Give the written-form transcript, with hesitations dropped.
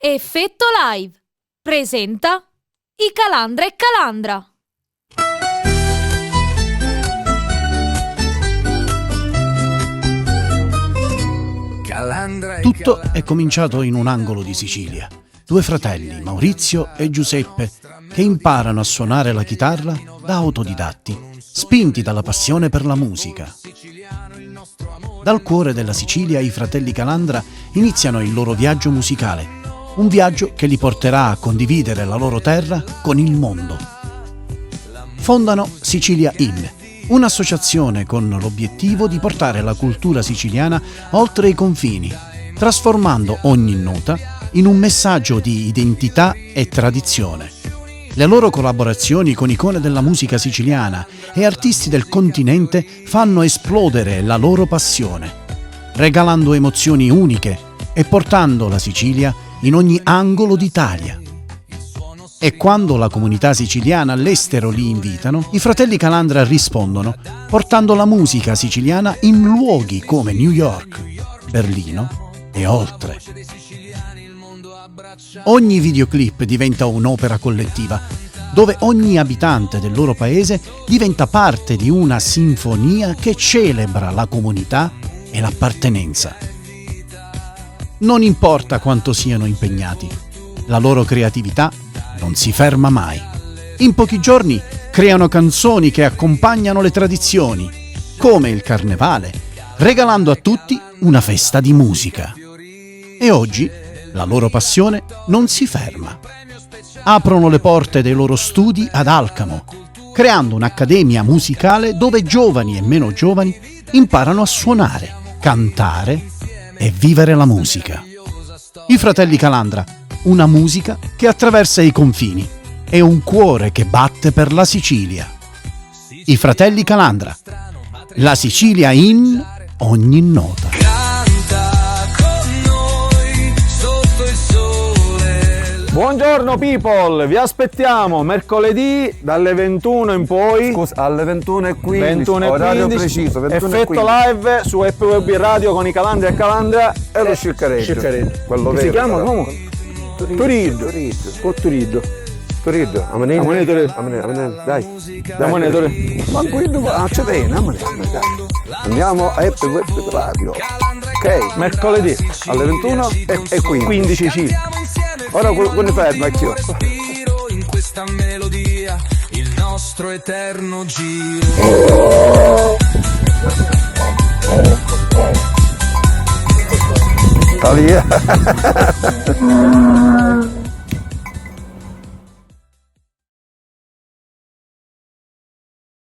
Effetto Live presenta I Calandra e Calandra. Tutto è cominciato in un angolo di Sicilia. Due fratelli, Maurizio e Giuseppe, che imparano a suonare la chitarra da autodidatti, spinti dalla passione per la musica. Dal cuore della Sicilia i fratelli Calandra iniziano il loro viaggio musicale, un viaggio che li porterà a condividere la loro terra con il mondo. Fondano Sicilia In, un'associazione con l'obiettivo di portare la cultura siciliana oltre i confini, trasformando ogni nota in un messaggio di identità e tradizione. Le loro collaborazioni con icone della musica siciliana e artisti del continente fanno esplodere la loro passione, regalando emozioni uniche e portando la Sicilia in ogni angolo d'Italia. E quando la comunità siciliana all'estero li invitano, i fratelli Calandra rispondono portando la musica siciliana in luoghi come New York, Berlino e oltre. Ogni videoclip diventa un'opera collettiva, dove ogni abitante del loro paese diventa parte di una sinfonia che celebra la comunità e l'appartenenza. Non importa quanto siano impegnati, la loro creatività non si ferma mai. In pochi giorni creano canzoni che accompagnano le tradizioni, come il carnevale, regalando a tutti una festa di musica. E oggi la loro passione non si ferma. Aprono le porte dei loro studi ad Alcamo, creando un'accademia musicale dove giovani e meno giovani imparano a suonare, cantare e vivere la musica. I fratelli Calandra, una musica che attraversa i confini e un cuore che batte per la Sicilia. I fratelli Calandra, la Sicilia in ogni nota. Buongiorno people, vi aspettiamo mercoledì dalle 21 in poi. Scusa, alle 21:15, 21:15, orario preciso, 21:15. Effetto live su FWB Radio con i Calandra e Calandra E lo Scircareggio. Quello che vero, si chiama però. come? Turiddu. Turiddu, amane, dai. Ma c'è bene, amane, dai. Andiamo a FWB Radio. Ok, Mercoledì alle 21 e 15. 15 circa. Ora quando ferma, chiuso. In questa melodia il nostro eterno giro. Talia.